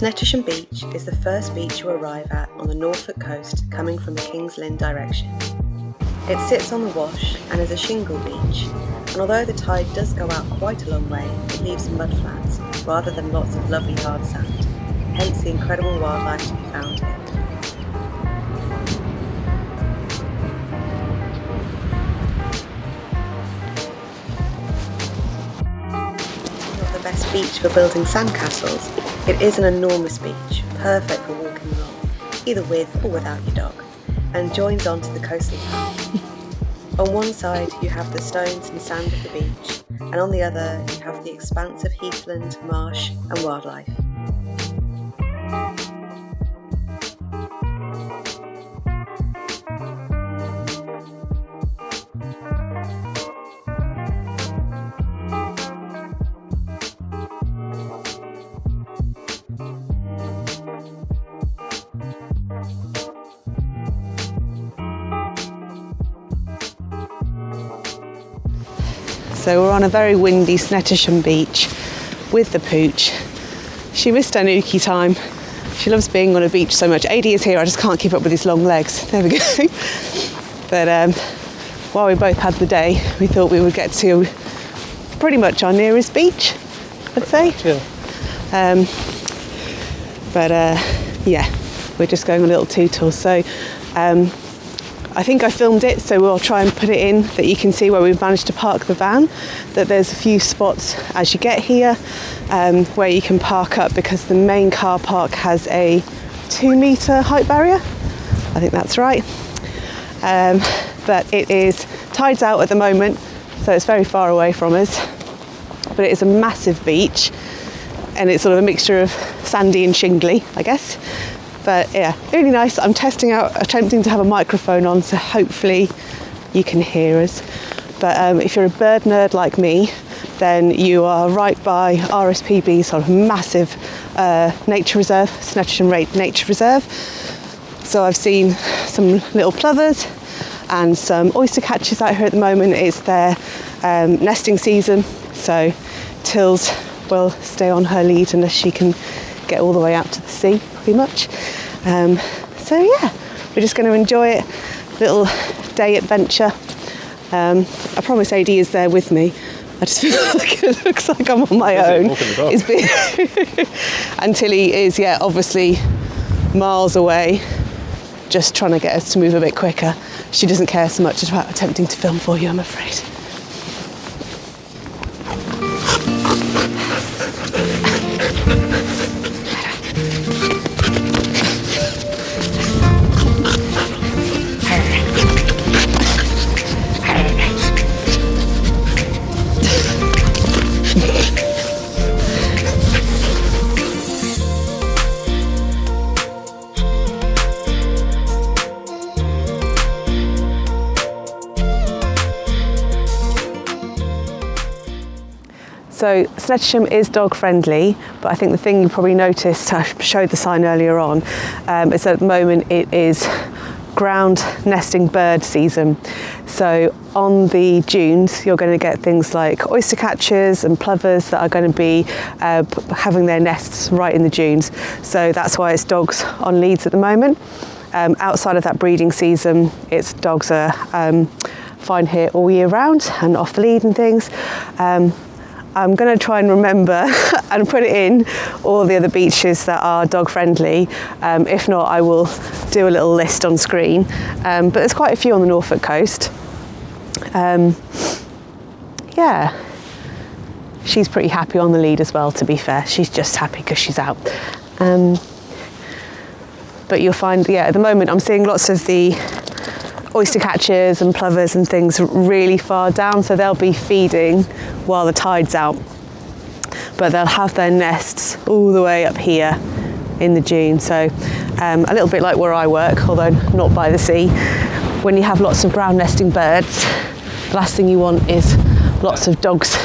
Snettisham Beach is the first beach you arrive at on the Norfolk coast coming from the King's Lynn direction. It sits on the wash and is a shingle beach, and although the tide does go out quite a long way, it leaves mudflats rather than lots of lovely hard sand, hence the incredible wildlife to be found here. Not the best beach for building sandcastles, it is an enormous beach, perfect for walking along, either with or without your dog, and joins onto the coastal path. On one side you have the stones and sand of the beach, and on the other you have the expanse of heathland, marsh and wildlife. So we're on a very windy Snettisham Beach with the pooch. She missed her nookie time. She loves being on a beach so much. Aidy is here, I just can't keep up with his long legs. There we go. But while we both had the day, we thought we would get to pretty much our nearest beach, I'd say. Yeah. Yeah, we're just going on a little tour. So I think I filmed it, so we'll try and put it in that you can see where we've managed to park the van, that there's a few spots as you get here where you can park up, because the main car park has a 2-metre height barrier. I think that's right. But it is, tide's out at the moment, so it's very far away from us. But it is a massive beach, and it's sort of a mixture of sandy and shingly, I guess. But yeah, really nice. I'm attempting to have a microphone on, so hopefully you can hear us. But if you're a bird nerd like me, then you are right by RSPB, sort of massive nature reserve, Snettisham Nature Reserve. So I've seen some little plovers and some oystercatchers out here at the moment. It's their nesting season, so Tills will stay on her lead unless she can get all the way out to the sea, pretty much. So yeah, we're just going to enjoy it, little day adventure. I promise Aidy is there with me. I just feel like it looks like I'm on my own. And Tilly is, yeah, obviously miles away, just trying to get us to move a bit quicker. She doesn't care so much about attempting to film for you, I'm afraid. So Snettisham is dog friendly, but I think the thing you probably noticed, I showed the sign earlier on, is that at the moment it is ground nesting bird season. So on the dunes you're going to get things like oystercatchers and plovers that are going to be having their nests right in the dunes. So that's why it's dogs on leads at the moment. Outside of that breeding season, it's dogs are fine here all year round and off the lead and things. I'm going to try and remember and put it in all the other beaches that are dog friendly. If not, I will do a little list on screen. But there's quite a few on the Norfolk coast. Yeah, she's pretty happy on the lead as well, to be fair. She's just happy because she's out. But you'll find, yeah, at the moment I'm seeing lots of the oystercatchers and plovers and things really far down, so they'll be feeding while the tide's out, but they'll have their nests all the way up here in the dune. So a little bit like where I work, although not by the sea. When you have lots of ground nesting birds, the last thing you want is lots of dogs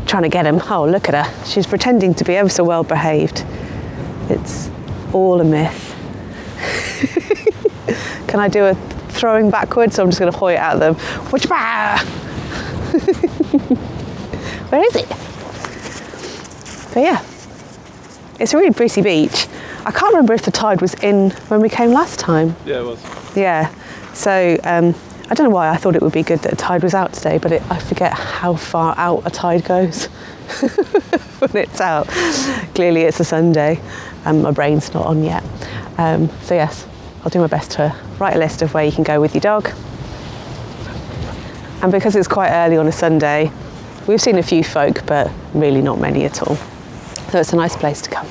trying to get them. Oh, look at her, she's pretending to be ever so well behaved. It's all a myth. Can I do a throwing backwards? So I'm just going to hoy it at them. Where is it? But yeah, it's a really pretty beach. I can't remember if the tide was in when we came last time. Yeah, it was. Yeah, so I don't know why I thought it would be good that the tide was out today, but I forget how far out a tide goes when it's out. Clearly it's a Sunday and my brain's not on yet. So yes, I'll do my best to write a list of where you can go with your dog. And because it's quite early on a Sunday, we've seen a few folk, but really not many at all. So it's a nice place to come.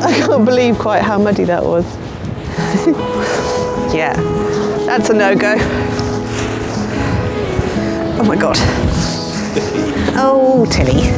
I can't believe quite how muddy that was. Yeah, that's a no-go. Oh my God. Oh, Tilly.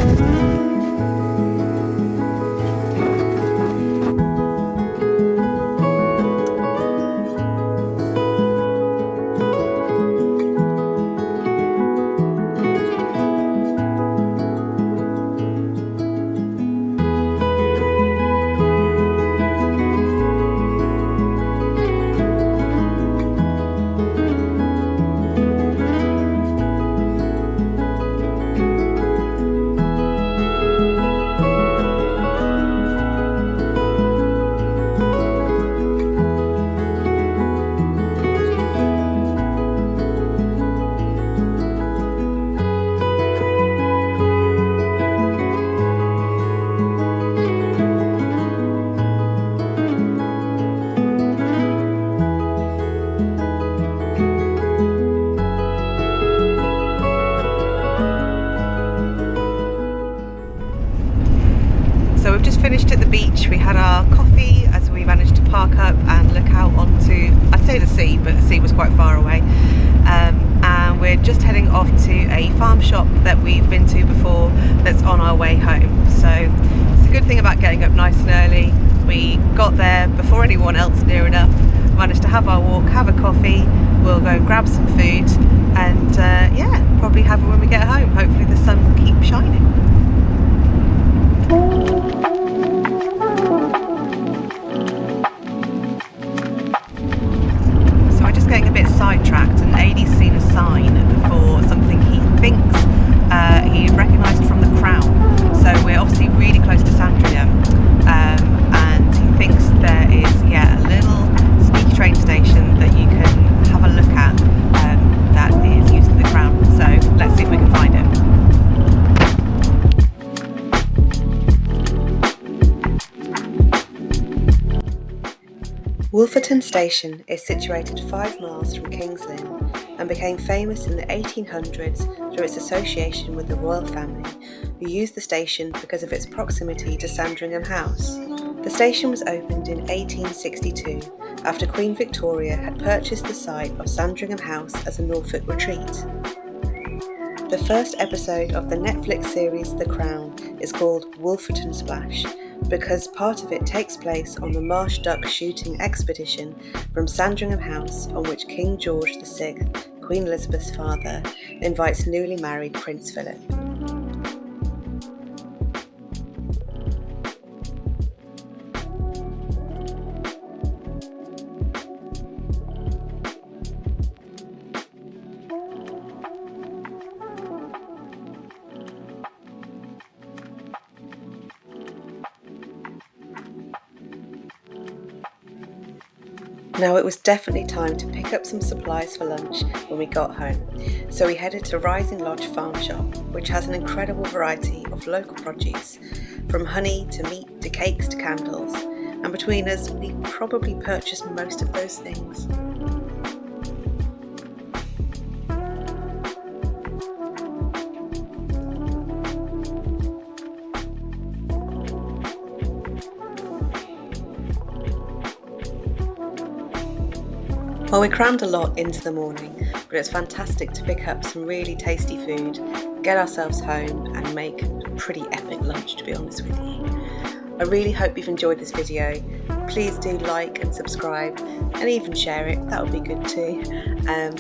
Finished at the beach. We had our coffee as we managed to park up and look out onto, I'd say the sea, but the sea was quite far away. And we're just heading off to a farm shop that we've been to before that's on our way home. So it's a good thing about getting up nice and early. We got there before anyone else near enough, managed to have our walk, have a coffee, we'll go and grab some food and yeah, probably have it when we get home. Hopefully the sun will keep shining. Getting a bit sidetracked, and Aidy's seen a sign for something he thinks he recognised from the Crown. So we're obviously really close to Sandringham, and he thinks there is a little sneaky train station that you can have a look at that is using the Crown. So let's see if we can find it. Wolferton Station is situated 5 miles from King's Lynn and became famous in the 1800s through its association with the royal family, who used the station because of its proximity to Sandringham House. The station was opened in 1862 after Queen Victoria had purchased the site of Sandringham House as a Norfolk retreat. The first episode of the Netflix series The Crown is called Wolferton Splash, because part of it takes place on the marsh duck shooting expedition from Sandringham House, on which King George VI, Queen Elizabeth's father, invites newly married Prince Philip. Now it was definitely time to pick up some supplies for lunch when we got home, so we headed to Rising Lodge Farm Shop, which has an incredible variety of local produce, from honey to meat to cakes to candles, and between us we probably purchased most of those things. Well, we crammed a lot into the morning, but it's fantastic to pick up some really tasty food, get ourselves home and make a pretty epic lunch, to be honest with you. I really hope you've enjoyed this video. Please do like and subscribe and even share it, that would be good too.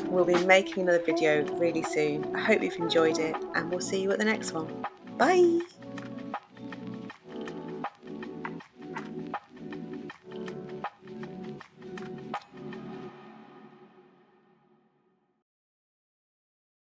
We'll be making another video really soon. I hope you've enjoyed it and we'll see you at the next one. Bye!